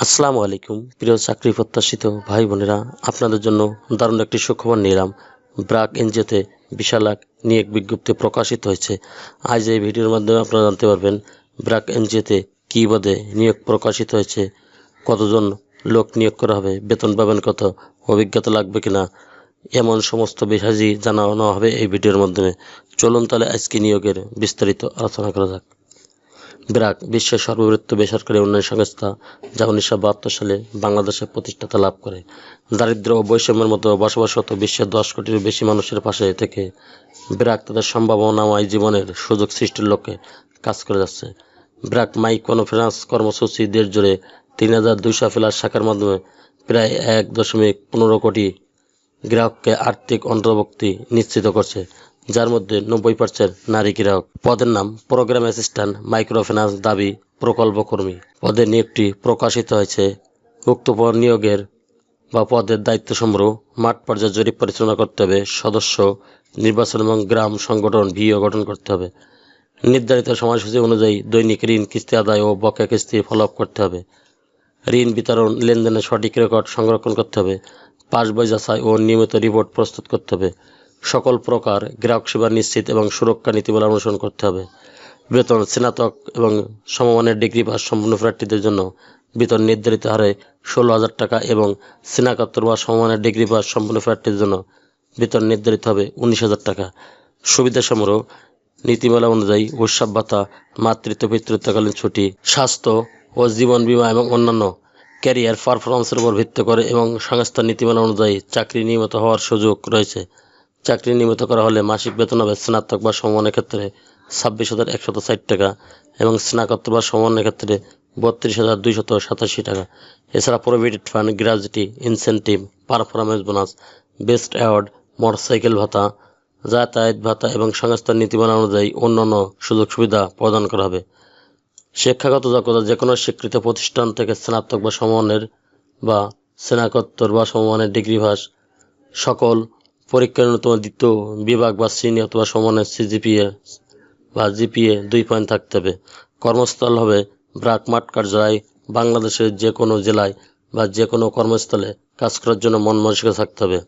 আসসালামু আলাইকুম প্রিয় চাকরি প্রত্যাশিত ভাই বোনেরা, আপনাদের জন্য দারুণ একটি সুখবর নিয়ে এলাম। ব্র্যাক এনজিওতে বিশাল এক নিয়োগ বিজ্ঞপ্তি প্রকাশিত হয়েছে। আজ এই ভিডিওর মাধ্যমে আপনারা জানতে পারবেন ব্র্যাক এনজিওতে কী পদে নিয়োগ প্রকাশিত হয়েছে, কতজন লোক নিয়োগ করা হবে, বেতন পাবেন কত, অভিজ্ঞতা লাগবে কিনা, এমন সমস্ত বিষয়ই জানানো হবে এই ভিডিওর মাধ্যমে। চলুন তাহলে আজকে নিয়োগের বিস্তারিত আলোচনা করা যাক। ব্র্যাক বিশ্বের সর্ববৃহৎ বেসরকারি উন্নয়ন সংস্থা, যা 1972 সালে বাংলাদেশে প্রতিষ্ঠাতা লাভ করে। দারিদ্র্য ও বৈষম্যের মতো বসবাসরত বিশ্বের 10 কোটির বেশি মানুষের পাশে থেকে ব্র্যাক তাদের সম্ভাবনাময় জীবনের সুযোগ সৃষ্টির লক্ষ্যে কাজ করে যাচ্ছে। ব্র্যাক কনফারেন্স কর্মসূচি দেশ জুড়ে 3200 ফ্ল্যাট শাখার মাধ্যমে প্রায় 1.15 কোটি গ্রাহককে আর্থিক অন্তর্ভুক্তি নিশ্চিত করছে, যার মধ্যে 90% নারী গ্রাহক। পদের নাম প্রোগ্রাম অ্যাসিস্ট্যান্ট মাইক্রোফিন্যান্স দাবি প্রকল্প কর্মী। পদের নিয়োগটি প্রকাশিত হয়েছে। উক্ত নিয়োগের বা পদের দায়িত্ব সমূহ: মাঠ পর্যায়ে জরিপ পরিচালনা করতে হবে, সদস্য নির্বাচন এবং গ্রাম সংগঠন ভিও গঠন করতে হবে, নির্ধারিত সময়সূচি অনুযায়ী দৈনিক ঋণ কিস্তি আদায় ও বকেয়া কিস্তি ফলো আপ করতে হবে, ঋণ বিতরণ লেনদেনের সঠিক রেকর্ড সংরক্ষণ করতে হবে, পাসবই যাচাই ও নিয়মিত রিপোর্ট প্রস্তুত করতে হবে, সকল প্রকার গ্রাহক সেবা নিশ্চিত এবং সুরক্ষা নীতিমালা অনুসরণ করতে হবে। বেতন: স্নাতক এবং সমমানের ডিগ্রি পাস সম্পন্ন প্রার্থীদের জন্য বেতন নির্ধারিত হারে 16,000 টাকা এবং স্নাতকোত্তর বা সমমানের ডিগ্রি পাস সম্পন্ন প্রার্থীদের জন্য বেতন নির্ধারিত হবে 19,000 টাকা। সুবিধাসমূহ: নীতিমালা অনুযায়ী উৎসব ভাতা, মাতৃত্ব পিতৃত্বকালীন ছুটি, স্বাস্থ্য ও জীবন বীমা এবং অন্যান্য। ক্যারিয়ার পারফরমেন্সের উপর ভিত্তি করে এবং সংস্থার নীতিমালা অনুযায়ী চাকরি নিয়মিত হওয়ার সুযোগ রয়েছে। চাকরি নিয়মিত করা হলে মাসিক বেতন হবে স্নাতক বা সমমানের ক্ষেত্রে 26,160 টাকা এবং স্নাতকোত্তর বা সমমানের ক্ষেত্রে 32,287 টাকা। এছাড়া provident fund, gratuity, incentive, performance bonus, best award, motorcycle ভাতা, যাতায়াত ভাতা এবং সংস্থার নীতিমালা অনুযায়ী অন্যান্য সুযোগ সুবিধা প্রদান করা হবে। শিক্ষাগত যোগ্যতা: যে কোনো স্বীকৃত প্রতিষ্ঠান থেকে স্নাতক বা সমমানের বা স্নাতকোত্তর বা সমমানের ডিগ্রি পাস, সকল পরীক্ষার ন্যূনতম দ্বিতীয় বিভাগ বা শ্রেণী অথবা সমমানের সিজিপিএ বা জিপিএ 2 পয়েন্ট থাকতে হবে। কর্মস্থল হবে ব্র্যাক মাঠ কার্যালয়। বাংলাদেশের যে কোনো জেলায় বা যে কোনো কর্মস্থলে কাজ করার জন্য মন মানসিকতা থাকতে হবে।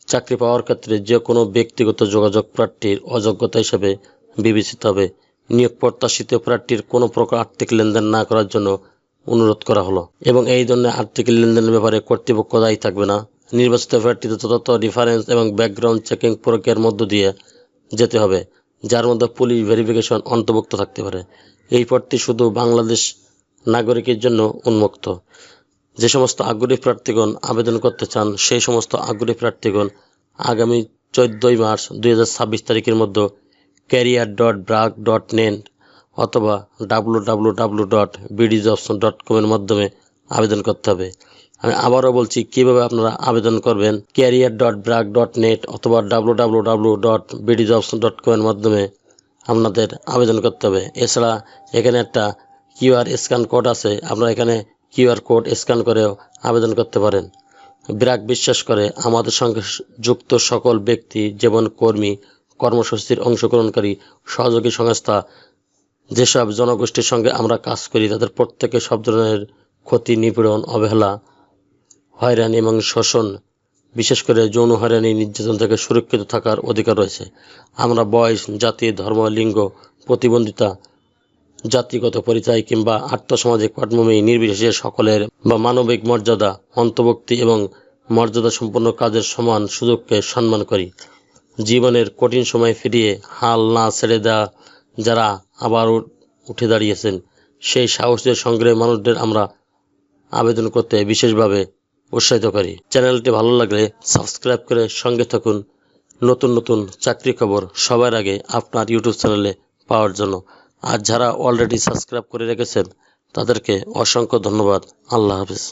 চাকরি পাওয়ার ক্ষেত্রে যে কোনো ব্যক্তিগত যোগাযোগ প্রার্থীর অযোগ্যতা হিসেবে বিবেচিত হবে। নিয়োগ প্রত্যাশিত প্রার্থীর কোনো প্রকার আর্থিক লেনদেন না করার জন্য অনুরোধ করা হলো এবং এই ধরনের আর্থিক লেনদেনের ব্যাপারে কর্তৃপক্ষ দায়ী থাকবে না। নির্বাচিত প্রার্থীদের যথাযথ রেফারেন্স এবং ব্যাকগ্রাউন্ড চেকিং প্রক্রিয়ার মধ্য দিয়ে যেতে হবে, যার মধ্যে পুলিশ ভেরিফিকেশন অন্তর্ভুক্ত থাকতে পারে। এই পদটি শুধু বাংলাদেশ নাগরিকের জন্য উন্মুক্ত। যে সমস্ত আগ্রহী প্রার্থীগণ আবেদন করতে চান, সেই সমস্ত আগ্রহী প্রার্থীগণ আগামী 14 মার্চ 2026 তারিখের মধ্যে career.brac.net অথবা www.bdjobs.com এর মাধ্যমে আবেদন করতে হবে। আমি আবারও বলছি কিভাবে আপনারা আবেদন করবেন। career.brac.net অথবা www.bdjobs.com এর মাধ্যমে আপনাদের আবেদন করতে হবে। এছাড়া এখানে একটা কিউআর স্ক্যান কোড আছে, আপনারা এখানে কিউআর কোড স্ক্যান করেও আবেদন করতে পারেন। ব্র্যাক বিশ্বাস করে আমাদের সঙ্গে যুক্ত সকল ব্যক্তি, যেমন কর্মী, কর্মসূচির অংশগ্রহণকারী, সহযোগী সংস্থা, যেসব জনগোষ্ঠীর সঙ্গে আমরা কাজ করি, তাদের প্রত্যেকে সব ধরনের ক্ষতি, নিপীড়ন, অবহেলা, হয়রানি এবং শোষণ, বিশেষ করে যৌন হয়রানি, নির্যাতন থেকে সুরক্ষিত থাকার অধিকার রয়েছে। আমরা বয়স, জাতি, ধর্ম, লিঙ্গ, প্রতিবন্ধিতা, জাতিগত পরিচয় কিংবা আর্থসামাজিক পটভূমি নির্বিশেষে সকলের বা মানবিক মর্যাদা, অন্তর্ভুক্তি এবং মর্যাদা সম্পন্ন কাজের সমান সুযোগকে সম্মান করি। জীবনের কঠিন সময় ফিরিয়ে হাল না ছেড়ে দেওয়া যারা আবার উঠে দাঁড়িয়েছেন, সেই সাহসী সংগ্রামী মানুষদের আমরা আবেদন করতে বিশেষভাবে উৎসাহিত করি। চ্যানেলটি ভালো লাগলে সাবস্ক্রাইব করে সঙ্গে থাকুন নতুন নতুন চাকরি খবর সবার আগে আপনার ইউটিউব চ্যানেলে পাওয়ার জন্য। আর যারা অলরেডি সাবস্ক্রাইব করে রেখেছেন তাদেরকে অসংখ্য ধন্যবাদ। আল্লাহ হাফেজ।